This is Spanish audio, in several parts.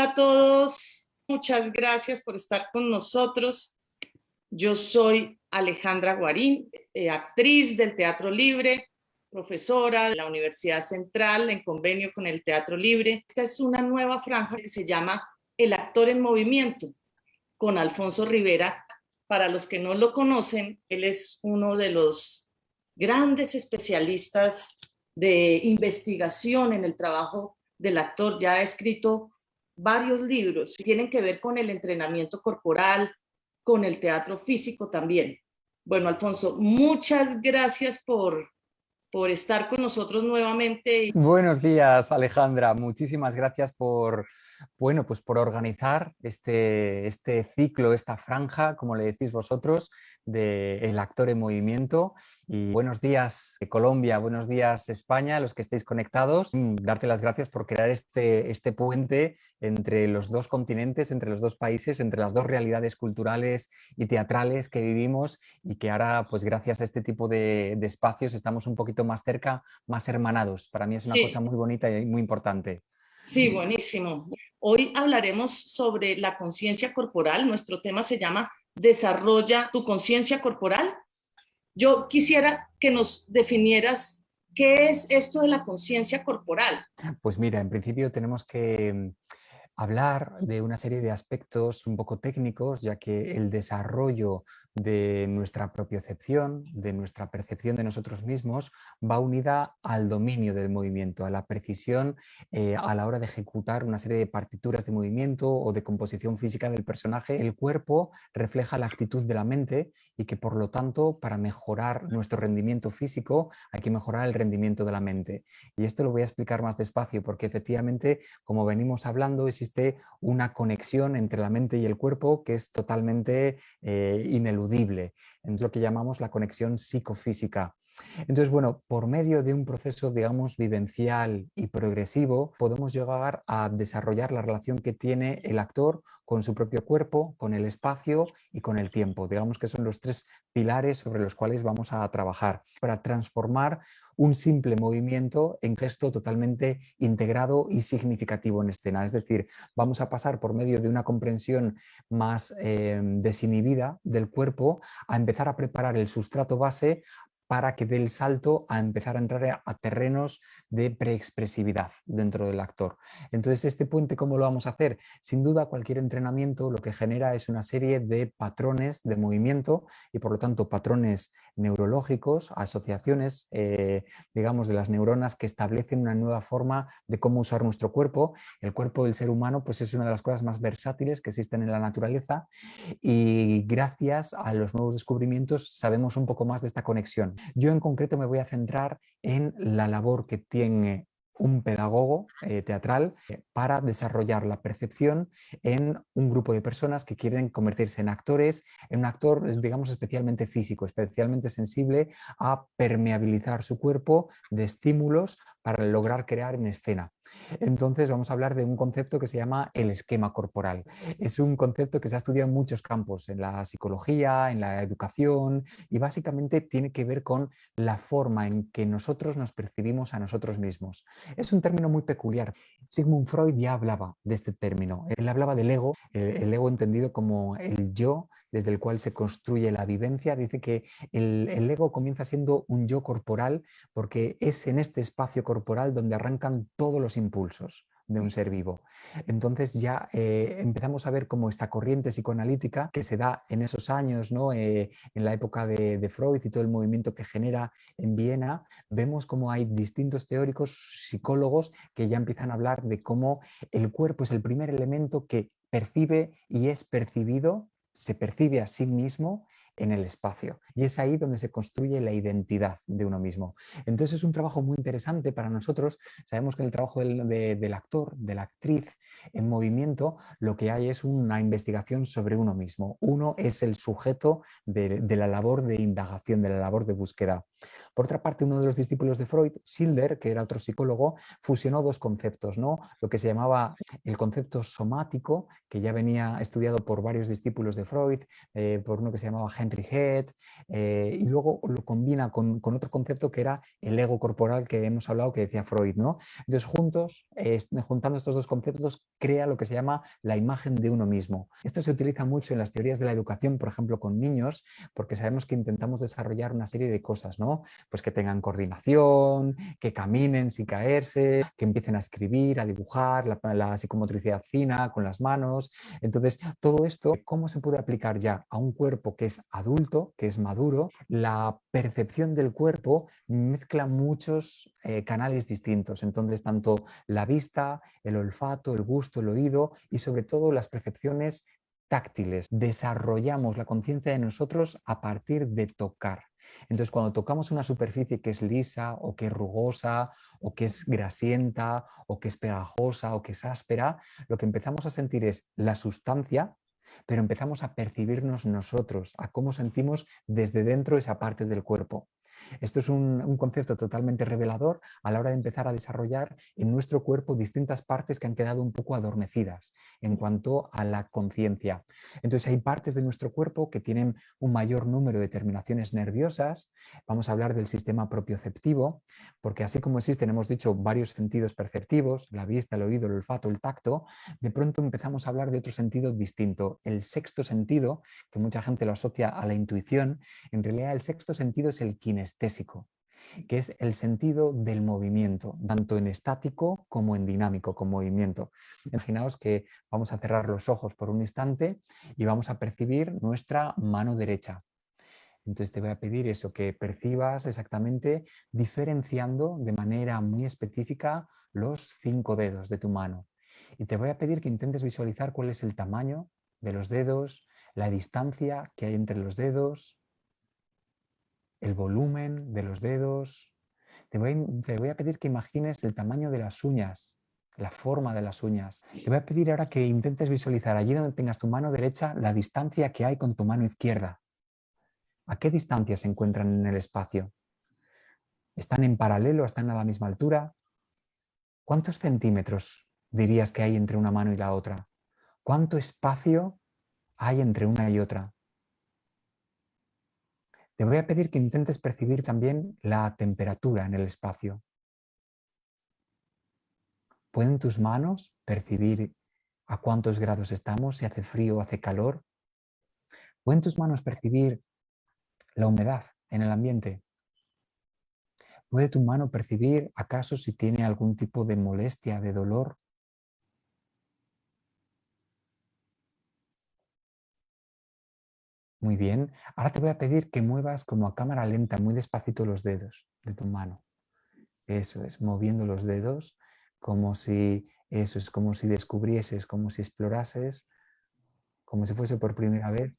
a todos, muchas gracias por estar con nosotros. Yo soy Alejandra Guarín, actriz del Teatro Libre, profesora de la Universidad Central en convenio con el Teatro Libre. Esta es una nueva franja que se llama El actor en movimiento, con Alfonso Rivera. Para los que no lo conocen, él es uno de los grandes especialistas de investigación en el trabajo del actor. Ya ha escrito varios libros que tienen que ver con el entrenamiento corporal, con el teatro físico también. Bueno, Alfonso, muchas gracias por estar con nosotros nuevamente. Buenos días, Alejandra. Muchísimas gracias por organizar este ciclo, esta franja, como le decís vosotros, de El actor en movimiento. Y buenos días, Colombia, buenos días, España, los que estéis conectados. Darte las gracias por crear este puente entre los dos continentes, entre los dos países, entre las dos realidades culturales y teatrales que vivimos, y que ahora, pues gracias a este tipo de espacios, estamos un poquito más cerca, más hermanados. Para mí es una cosa muy bonita y muy importante. Sí, buenísimo. Hoy hablaremos sobre la conciencia corporal. Nuestro tema se llama Desarrolla tu conciencia corporal. Yo quisiera que nos definieras qué es esto de la conciencia corporal. Pues mira, en principio tenemos que hablar de una serie de aspectos un poco técnicos, ya que el desarrollo de nuestra propiocepción, de nuestra percepción de nosotros mismos, va unida al dominio del movimiento, a la precisión a la hora de ejecutar una serie de partituras de movimiento o de composición física del personaje. El cuerpo refleja la actitud de la mente y que, por lo tanto, para mejorar nuestro rendimiento físico hay que mejorar el rendimiento de la mente. Y esto lo voy a explicar más despacio porque efectivamente, como venimos hablando, existe una conexión entre la mente y el cuerpo que es totalmente ineludible. Es lo que llamamos la conexión psicofísica. Entonces, bueno, por medio de un proceso, digamos, vivencial y progresivo, podemos llegar a desarrollar la relación que tiene el actor con su propio cuerpo, con el espacio y con el tiempo. Digamos que son los tres pilares sobre los cuales vamos a trabajar para transformar un simple movimiento en gesto totalmente integrado y significativo en escena. Es decir, vamos a pasar por medio de una comprensión más desinhibida del cuerpo a empezar a preparar el sustrato base para que dé el salto a empezar a entrar a terrenos de preexpresividad dentro del actor. Entonces, este puente, ¿cómo lo vamos a hacer? Sin duda, cualquier entrenamiento lo que genera es una serie de patrones de movimiento y, por lo tanto, patrones neurológicos, asociaciones, digamos, de las neuronas que establecen una nueva forma de cómo usar nuestro cuerpo. El cuerpo del ser humano, pues, es una de las cosas más versátiles que existen en la naturaleza, y gracias a los nuevos descubrimientos sabemos un poco más de esta conexión. Yo en concreto me voy a centrar en la labor que tiene un pedagogo teatral para desarrollar la percepción en un grupo de personas que quieren convertirse en actores, en un actor, digamos, especialmente físico, especialmente sensible a permeabilizar su cuerpo de estímulos para lograr crear en escena. Entonces vamos a hablar de un concepto que se llama el esquema corporal. Es un concepto que se ha estudiado en muchos campos, en la psicología, en la educación, y básicamente tiene que ver con la forma en que nosotros nos percibimos a nosotros mismos. Es un término muy peculiar. Sigmund Freud ya hablaba de este término. Él hablaba del ego, el ego entendido como el yo desde el cual se construye la vivencia. Dice que el ego comienza siendo un yo corporal porque es en este espacio corporal donde arrancan todos los impulsos de un ser vivo. Entonces ya empezamos a ver cómo esta corriente psicoanalítica que se da en esos años, ¿no? En la época de Freud y todo el movimiento que genera en Viena, vemos cómo hay distintos teóricos, psicólogos, que ya empiezan a hablar de cómo el cuerpo es el primer elemento que percibe y es percibido, se percibe a sí mismo en el espacio. Y es ahí donde se construye la identidad de uno mismo. Entonces es un trabajo muy interesante para nosotros. Sabemos que en el trabajo del actor, de la actriz en movimiento, lo que hay es una investigación sobre uno mismo. Uno es el sujeto de la labor de indagación, de la labor de búsqueda. Por otra parte, uno de los discípulos de Freud, Schiller, que era otro psicólogo, fusionó dos conceptos, ¿no? Lo que se llamaba el concepto somático, que ya venía estudiado por varios discípulos de Freud, por uno que se llamaba Henry Henry Head, y luego lo combina con otro concepto que era el ego corporal que hemos hablado, que decía Freud, ¿no? Entonces, juntando estos dos conceptos, crea lo que se llama la imagen de uno mismo. Esto se utiliza mucho en las teorías de la educación, por ejemplo, con niños, porque sabemos que intentamos desarrollar una serie de cosas, ¿no? Pues que tengan coordinación, que caminen sin caerse, que empiecen a escribir, a dibujar, la psicomotricidad fina con las manos. Entonces, todo esto, ¿cómo se puede aplicar ya a un cuerpo que es adulto, que es maduro? La percepción del cuerpo mezcla muchos canales distintos. Entonces, tanto la vista, el olfato, el gusto, el oído y sobre todo las percepciones táctiles. Desarrollamos la conciencia de nosotros a partir de tocar. Entonces, cuando tocamos una superficie que es lisa o que es rugosa o que es grasienta o que es pegajosa o que es áspera, lo que empezamos a sentir es la sustancia, pero empezamos a percibirnos nosotros, a cómo sentimos desde dentro esa parte del cuerpo. Esto es un concepto totalmente revelador a la hora de empezar a desarrollar en nuestro cuerpo distintas partes que han quedado un poco adormecidas en cuanto a la conciencia. Entonces hay partes de nuestro cuerpo que tienen un mayor número de terminaciones nerviosas. Vamos a hablar del sistema propioceptivo, porque así como existen, hemos dicho, varios sentidos perceptivos, la vista, el oído, el olfato, el tacto, de pronto empezamos a hablar de otro sentido distinto, el sexto sentido, que mucha gente lo asocia a la intuición. En realidad el sexto sentido es el kinestésico, que es el sentido del movimiento, tanto en estático como en dinámico, con movimiento. Imaginaos que vamos a cerrar los ojos por un instante y vamos a percibir nuestra mano derecha. Entonces te voy a pedir eso, que percibas exactamente diferenciando de manera muy específica los 5 dedos de tu mano. Y te voy a pedir que intentes visualizar cuál es el tamaño de los dedos, la distancia que hay entre los dedos, el volumen de los dedos. Te voy a pedir que imagines el tamaño de las uñas, la forma de las uñas. Te voy a pedir ahora que intentes visualizar allí donde tengas tu mano derecha la distancia que hay con tu mano izquierda. ¿A qué distancia se encuentran en el espacio? ¿Están en paralelo? ¿Están a la misma altura? ¿Cuántos centímetros dirías que hay entre una mano y la otra? ¿Cuánto espacio hay entre una y otra? Te voy a pedir que intentes percibir también la temperatura en el espacio. ¿Pueden tus manos percibir a cuántos grados estamos, si hace frío o hace calor? ¿Pueden tus manos percibir la humedad en el ambiente? ¿Puede tu mano percibir acaso si tiene algún tipo de molestia, de dolor? Muy bien. Ahora te voy a pedir que muevas como a cámara lenta, muy despacito los dedos de tu mano. Eso es, moviendo los dedos como si, eso es, como si descubrieses, como si explorases, como si fuese por primera vez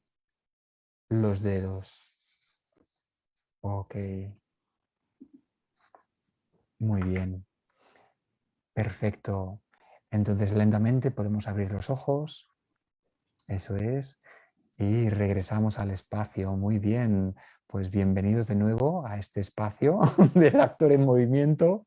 los dedos. Ok, muy bien. Perfecto. Entonces lentamente podemos abrir los ojos. Eso es. Y regresamos al espacio. Muy bien. Pues bienvenidos de nuevo a este espacio del actor en movimiento.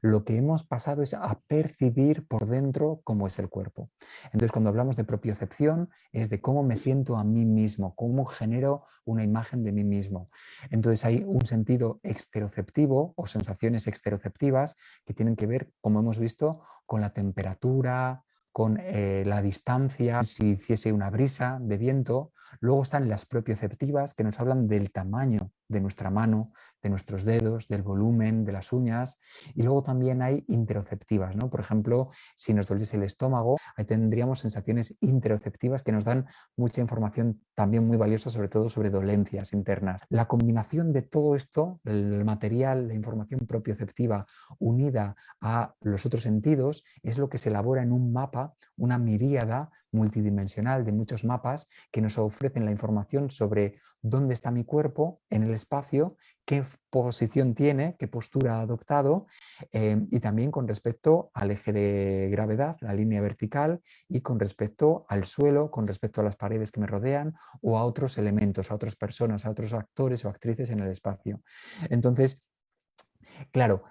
Lo que hemos pasado es a percibir por dentro cómo es el cuerpo. Entonces, cuando hablamos de propiocepción, es de cómo me siento a mí mismo, cómo genero una imagen de mí mismo. Entonces, hay un sentido exteroceptivo o sensaciones exteroceptivas que tienen que ver, como hemos visto, con la temperatura, con la distancia, si hiciese una brisa de viento. Luego están las propioceptivas, que nos hablan del tamaño de nuestra mano, de nuestros dedos, del volumen, de las uñas. Y luego también hay interoceptivas, ¿no? Por ejemplo, si nos doliese el estómago, ahí tendríamos sensaciones interoceptivas que nos dan mucha información también muy valiosa, sobre todo sobre dolencias internas. La combinación de todo esto, el material, la información propioceptiva unida a los otros sentidos, es lo que se elabora en un mapa, una miríada multidimensional de muchos mapas que nos ofrecen la información sobre dónde está mi cuerpo en el espacio, qué posición tiene, qué postura ha adoptado, y también con respecto al eje de gravedad, la línea vertical, y con respecto al suelo, con respecto a las paredes que me rodean o a otros elementos, a otras personas, a otros actores o actrices en el espacio. Entonces, claro,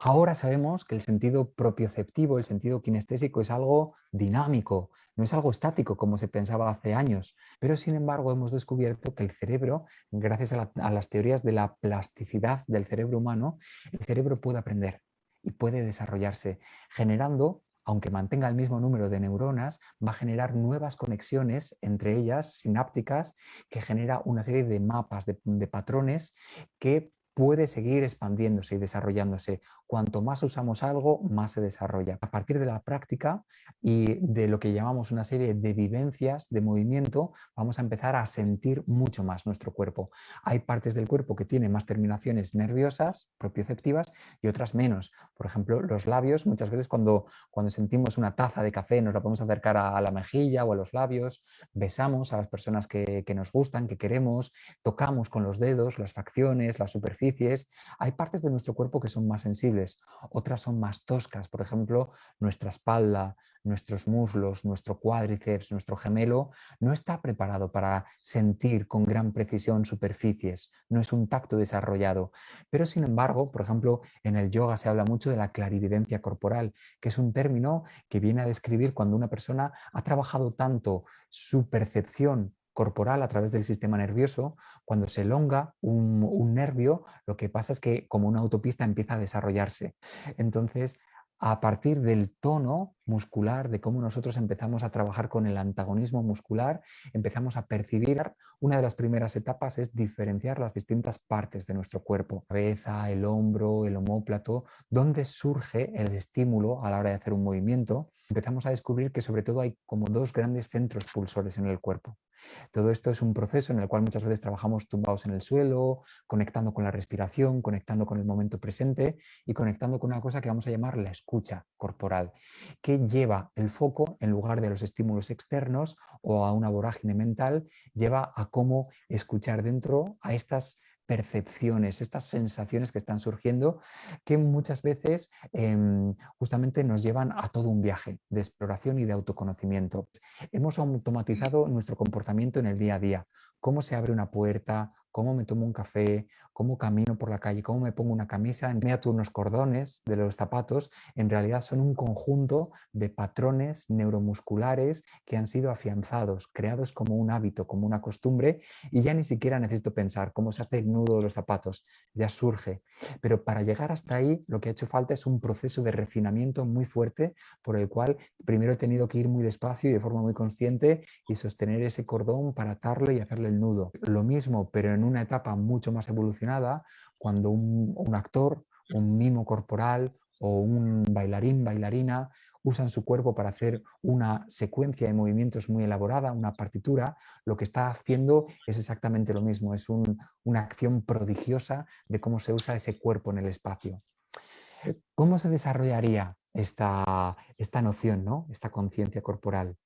Ahora sabemos que el sentido propioceptivo, el sentido kinestésico es algo dinámico, no es algo estático como se pensaba hace años, pero sin embargo hemos descubierto que el cerebro, gracias a las teorías de la plasticidad del cerebro humano, el cerebro puede aprender y puede desarrollarse, generando, aunque mantenga el mismo número de neuronas, va a generar nuevas conexiones entre ellas, sinápticas, que genera una serie de mapas, de patrones que puede seguir expandiéndose y desarrollándose. Cuanto más usamos algo, más se desarrolla. A partir de la práctica y de lo que llamamos una serie de vivencias de movimiento, vamos a empezar a sentir mucho más nuestro cuerpo. Hay partes del cuerpo que tienen más terminaciones nerviosas, propioceptivas, y otras menos. Por ejemplo, los labios, muchas veces cuando sentimos una taza de café, nos la podemos acercar a la mejilla o a los labios, besamos a las personas que nos gustan, que queremos, tocamos con los dedos las facciones, las superficies. Hay partes de nuestro cuerpo que son más sensibles, otras son más toscas. Por ejemplo, nuestra espalda, nuestros muslos, nuestro cuádriceps, nuestro gemelo no está preparado para sentir con gran precisión superficies, no es un tacto desarrollado. Pero sin embargo, por ejemplo, en el yoga se habla mucho de la clarividencia corporal, que es un término que viene a describir cuando una persona ha trabajado tanto su percepción corporal a través del sistema nervioso. Cuando se elonga un nervio, lo que pasa es que como una autopista empieza a desarrollarse. Entonces, a partir del tono muscular, de cómo nosotros empezamos a trabajar con el antagonismo muscular, empezamos a percibir, una de las primeras etapas es diferenciar las distintas partes de nuestro cuerpo, la cabeza, el hombro, el omóplato, dónde surge el estímulo a la hora de hacer un movimiento. Empezamos a descubrir que sobre todo hay como dos grandes centros pulsores en el cuerpo. Todo esto es un proceso en el cual muchas veces trabajamos tumbados en el suelo, conectando con la respiración, conectando con el momento presente y conectando con una cosa que vamos a llamar la escucha corporal, que lleva el foco, en lugar de los estímulos externos o a una vorágine mental, lleva a cómo escuchar dentro a estas percepciones, estas sensaciones que están surgiendo, que muchas veces justamente nos llevan a todo un viaje de exploración y de autoconocimiento. Hemos automatizado nuestro comportamiento en el día a día. Cómo se abre una puerta, cómo me tomo un café, cómo camino por la calle, cómo me pongo una camisa. Mira unos cordones de los zapatos, en realidad son un conjunto de patrones neuromusculares que han sido afianzados, creados como un hábito, como una costumbre, y ya ni siquiera necesito pensar cómo se hace el nudo de los zapatos, ya surge. Pero para llegar hasta ahí, lo que ha hecho falta es un proceso de refinamiento muy fuerte por el cual primero he tenido que ir muy despacio y de forma muy consciente y sostener ese cordón para atarle y hacerle el nudo. Lo mismo, pero en una etapa mucho más evolucionada, cuando un actor, un mimo corporal o un bailarín, bailarina, usan su cuerpo para hacer una secuencia de movimientos muy elaborada, una partitura, lo que está haciendo es exactamente lo mismo, es una acción prodigiosa de cómo se usa ese cuerpo en el espacio. ¿Cómo se desarrollaría esta noción, ¿no? Esta conciencia corporal?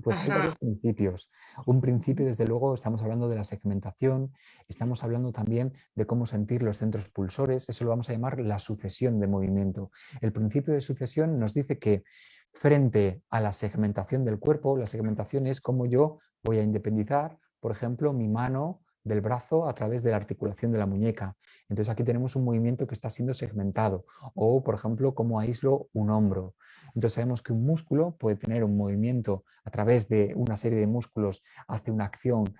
Pues hay Ajá. varios principios. Un principio, desde luego, estamos hablando de la segmentación, estamos hablando también de cómo sentir los centros pulsores, eso lo vamos a llamar la sucesión de movimiento. El principio de sucesión nos dice que frente a la segmentación del cuerpo, la segmentación es cómo yo voy a independizar, por ejemplo, mi mano del brazo a través de la articulación de la muñeca. Entonces aquí tenemos un movimiento que está siendo segmentado. O, por ejemplo, cómo aíslo un hombro. Entonces sabemos que un músculo puede tener un movimiento a través de una serie de músculos hacia una acción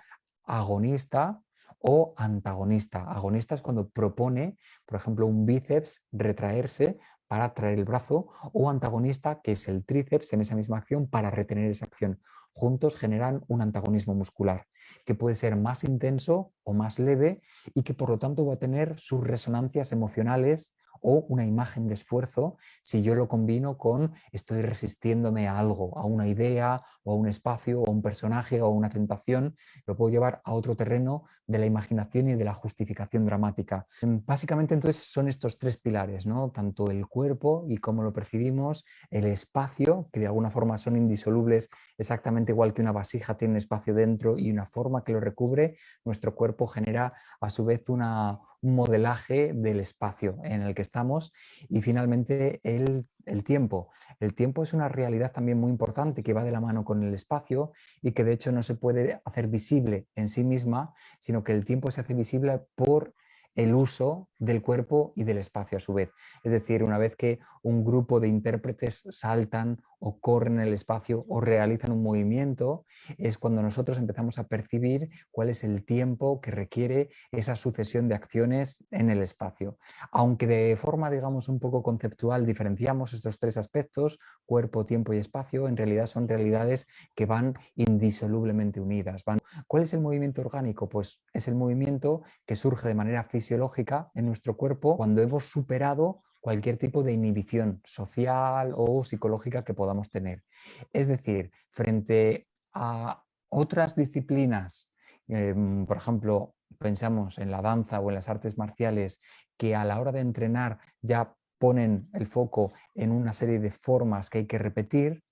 agonista o antagonista. Agonista es cuando propone, por ejemplo, un bíceps retraerse para traer el brazo, o antagonista, que es el tríceps en esa misma acción para retener esa acción. Juntos generan un antagonismo muscular que puede ser más intenso o más leve y que por lo tanto va a tener sus resonancias emocionales o una imagen de esfuerzo si yo lo combino con estoy resistiéndome a algo, a una idea o a un espacio o a un personaje o a una tentación, lo puedo llevar a otro terreno de la imaginación y de la justificación dramática. Básicamente entonces son estos tres pilares, ¿no? Tanto el cuerpo y cómo lo percibimos, el espacio, que de alguna forma son indisolubles, exactamente igual que una vasija tiene un espacio dentro y una forma que lo recubre, nuestro cuerpo genera a su vez un modelaje del espacio en el que estamos. Y finalmente el tiempo. El tiempo es una realidad también muy importante que va de la mano con el espacio y que de hecho no se puede hacer visible en sí misma, sino que el tiempo se hace visible por el uso del cuerpo y del espacio a su vez. Es decir, una vez que un grupo de intérpretes saltan o corren en el espacio o realizan un movimiento, es cuando nosotros empezamos a percibir cuál es el tiempo que requiere esa sucesión de acciones en el espacio. Aunque de forma, digamos, un poco conceptual diferenciamos estos tres aspectos, cuerpo, tiempo y espacio, en realidad son realidades que van indisolublemente unidas. ¿Cuál es el movimiento orgánico? Pues es el movimiento que surge de manera fisiológica en nuestro cuerpo cuando hemos superado cualquier tipo de inhibición social o psicológica que podamos tener. Es decir, frente a otras disciplinas, por ejemplo, pensamos en la danza o en las artes marciales, que a la hora de entrenar ya ponen el foco en una serie de formas que hay que repetir,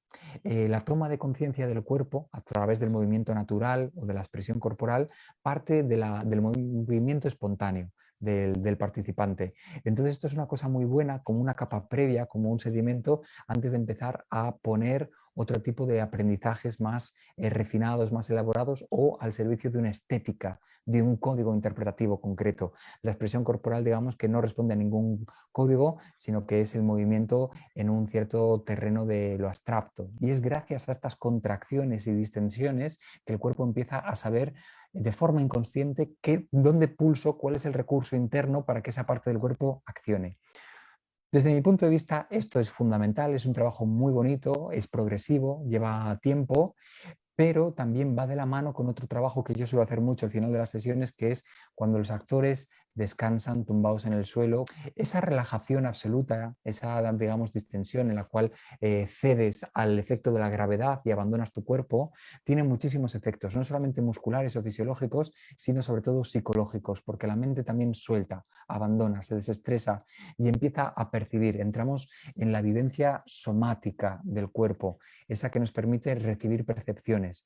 la toma de conciencia del cuerpo a través del movimiento natural o de la expresión corporal parte del movimiento espontáneo del participante. Entonces esto es una cosa muy buena, como una capa previa, como un sedimento, antes de empezar a poner otro tipo de aprendizajes más refinados, más elaborados o al servicio de una estética, de un código interpretativo concreto. La expresión corporal, digamos, que no responde a ningún código, sino que es el movimiento en un cierto terreno de lo abstracto. Y es gracias a estas contracciones y distensiones que el cuerpo empieza a saber de forma inconsciente dónde pulso, cuál es el recurso interno para que esa parte del cuerpo accione. Desde mi punto de vista, esto es fundamental, es un trabajo muy bonito, es progresivo, lleva tiempo, pero también va de la mano con otro trabajo que yo suelo hacer mucho al final de las sesiones, que es cuando los actores descansan tumbados en el suelo. Esa relajación absoluta, esa, digamos, distensión en la cual cedes al efecto de la gravedad y abandonas tu cuerpo, tiene muchísimos efectos, no solamente musculares o fisiológicos, sino sobre todo psicológicos, porque la mente también suelta, abandona, se desestresa y empieza a percibir. Entramos en la vivencia somática del cuerpo, esa que nos permite recibir percepciones.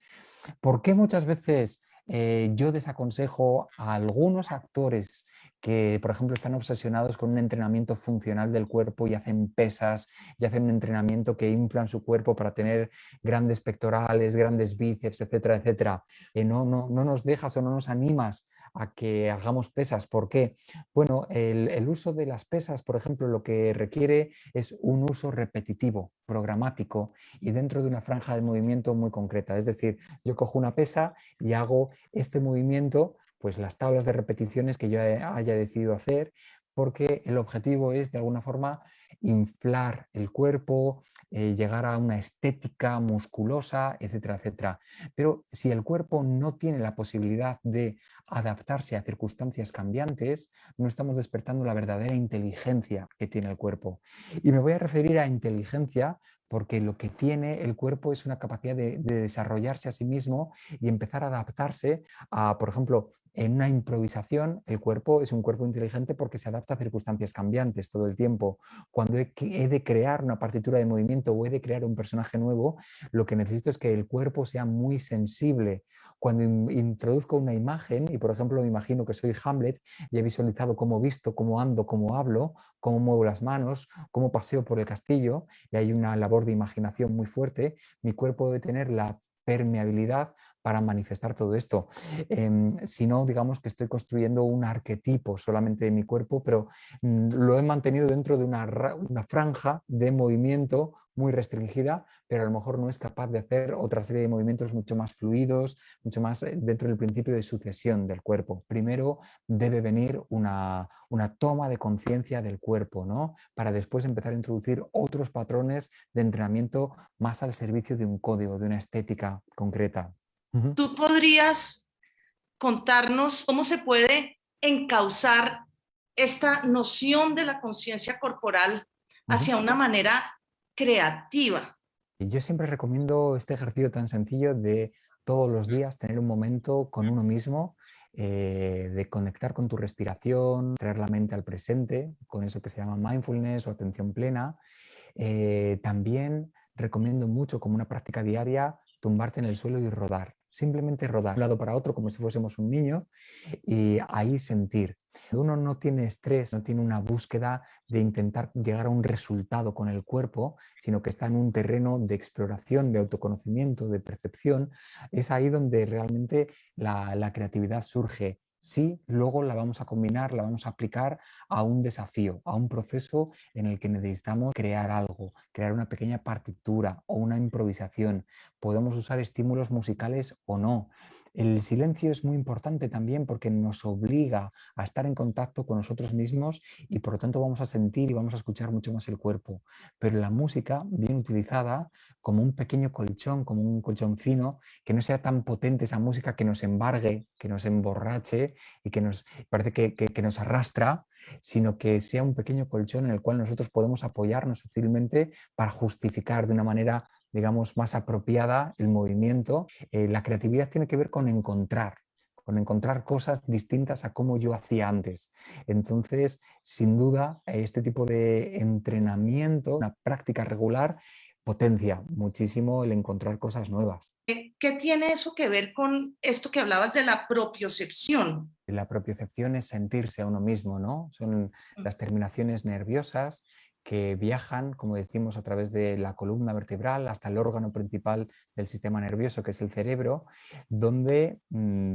¿Por qué muchas veces yo desaconsejo a algunos actores que, por ejemplo, están obsesionados con un entrenamiento funcional del cuerpo y hacen pesas y hacen un entrenamiento que inflan su cuerpo para tener grandes pectorales, grandes bíceps, etcétera, etcétera? No nos dejas o no nos animas a que hagamos pesas. ¿Por qué? Bueno, el uso de las pesas, por ejemplo, lo que requiere es un uso repetitivo, programático y dentro de una franja de movimiento muy concreta. Es decir, yo cojo una pesa y hago este movimiento, pues las tablas de repeticiones que yo haya decidido hacer, porque el objetivo es de alguna forma inflar el cuerpo, llegar a una estética musculosa, etcétera, etcétera. Pero si el cuerpo no tiene la posibilidad de adaptarse a circunstancias cambiantes, no estamos despertando la verdadera inteligencia que tiene el cuerpo. Y me voy a referir a inteligencia porque lo que tiene el cuerpo es una capacidad de desarrollarse a sí mismo y empezar a adaptarse a, por ejemplo, en una improvisación, el cuerpo es un cuerpo inteligente porque se adapta a circunstancias cambiantes todo el tiempo. Cuando he de crear una partitura de movimiento o he de crear un personaje nuevo, lo que necesito es que el cuerpo sea muy sensible. Cuando introduzco una imagen, y por ejemplo me imagino que soy Hamlet y he visualizado cómo visto, cómo ando, cómo hablo, cómo muevo las manos, cómo paseo por el castillo, y hay una labor de imaginación muy fuerte, mi cuerpo debe tener la permeabilidad para manifestar todo esto. Si no, digamos que estoy construyendo un arquetipo solamente de mi cuerpo, pero lo he mantenido dentro de una franja de movimiento muy restringida, pero a lo mejor no es capaz de hacer otra serie de movimientos mucho más fluidos, mucho más dentro del principio de sucesión del cuerpo. Primero debe venir una toma de conciencia del cuerpo, ¿no? Para después empezar a introducir otros patrones de entrenamiento más al servicio de un código, de una estética concreta. ¿Tú podrías contarnos cómo se puede encauzar esta noción de la conciencia corporal hacia una manera creativa? Yo siempre recomiendo este ejercicio tan sencillo de todos los días tener un momento con uno mismo, de conectar con tu respiración, traer la mente al presente, con eso que se llama mindfulness o atención plena. También recomiendo mucho como una práctica diaria tumbarte en el suelo y rodar, simplemente rodar de un lado para otro como si fuésemos un niño y ahí sentir. Uno no tiene estrés, no tiene una búsqueda de intentar llegar a un resultado con el cuerpo, sino que está en un terreno de exploración, de autoconocimiento, de percepción. Es ahí donde realmente la creatividad surge. si luego la vamos a combinar, la vamos a aplicar a un desafío, a un proceso en el que necesitamos crear algo, crear una pequeña partitura o una improvisación. Podemos usar estímulos musicales o no. El silencio es muy importante también porque nos obliga a estar en contacto con nosotros mismos y por lo tanto vamos a sentir y vamos a escuchar mucho más el cuerpo. Pero la música, bien utilizada, como un pequeño colchón, como un colchón fino, que no sea tan potente esa música que nos embargue, que nos emborrache y que nos parece que nos arrastra, sino que sea un pequeño colchón en el cual nosotros podemos apoyarnos sutilmente para justificar de una manera, digamos, más apropiada el movimiento. La creatividad tiene que ver con encontrar cosas distintas a como yo hacía antes. Entonces, sin duda, este tipo de entrenamiento, una práctica regular, potencia muchísimo el encontrar cosas nuevas. ¿Qué tiene eso que ver con esto que hablabas de la propiocepción? La propiocepción es sentirse a uno mismo, ¿no? Son las terminaciones nerviosas que viajan, como decimos, a través de la columna vertebral hasta el órgano principal del sistema nervioso, que es el cerebro, donde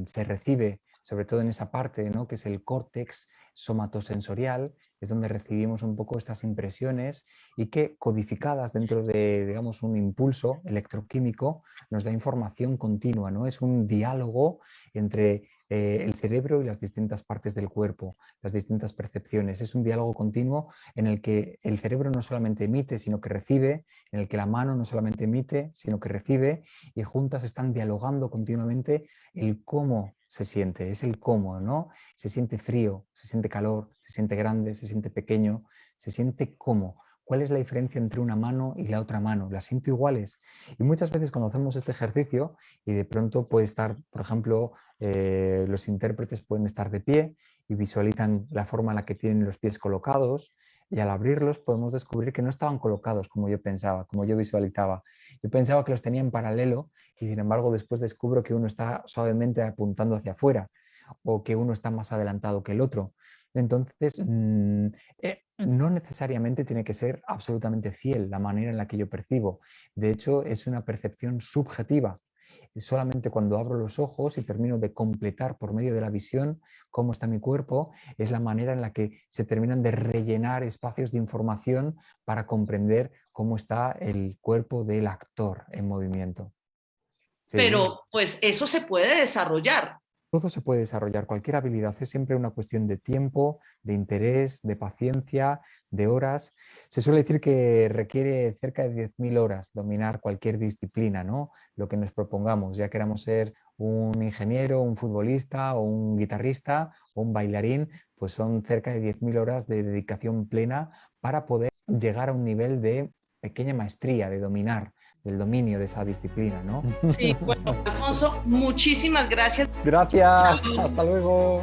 se recibe, sobre todo en esa parte, ¿no?, que es el córtex somatosensorial, es donde recibimos un poco estas impresiones y que codificadas dentro de, digamos, un impulso electroquímico nos da información continua, ¿no? Es un diálogo entre el cerebro y las distintas partes del cuerpo, las distintas percepciones. Es un diálogo continuo en el que el cerebro no solamente emite, sino que recibe, en el que la mano no solamente emite, sino que recibe, y juntas están dialogando continuamente el cómo se siente, es el cómo, ¿no? Se siente frío, se siente calor, se siente grande, se siente pequeño, se siente cómo. ¿Cuál es la diferencia entre una mano y la otra mano? ¿Las siento iguales? Y muchas veces cuando hacemos este ejercicio y de pronto puede estar, por ejemplo, los intérpretes pueden estar de pie y visualizan la forma en la que tienen los pies colocados, y al abrirlos podemos descubrir que no estaban colocados como yo pensaba, como yo visualizaba. Yo pensaba que los tenía en paralelo y sin embargo después descubro que uno está suavemente apuntando hacia afuera o que uno está más adelantado que el otro. Entonces, no necesariamente tiene que ser absolutamente fiel la manera en la que yo percibo. De hecho, es una percepción subjetiva. Solamente cuando abro los ojos y termino de completar por medio de la visión cómo está mi cuerpo, es la manera en la que se terminan de rellenar espacios de información para comprender cómo está el cuerpo del actor en movimiento. Sí. Pero pues eso se puede desarrollar. Todo se puede desarrollar, cualquier habilidad es siempre una cuestión de tiempo, de interés, de paciencia, de horas. Se suele decir que requiere cerca de 10.000 horas dominar cualquier disciplina, ¿no? Lo que nos propongamos, ya queramos ser un ingeniero, un futbolista o un guitarrista o un bailarín, pues son cerca de 10.000 horas de dedicación plena para poder llegar a un nivel de pequeña maestría, de dominar, del dominio de esa disciplina, ¿no? Sí, bueno, Alfonso, muchísimas gracias. Gracias, hasta luego.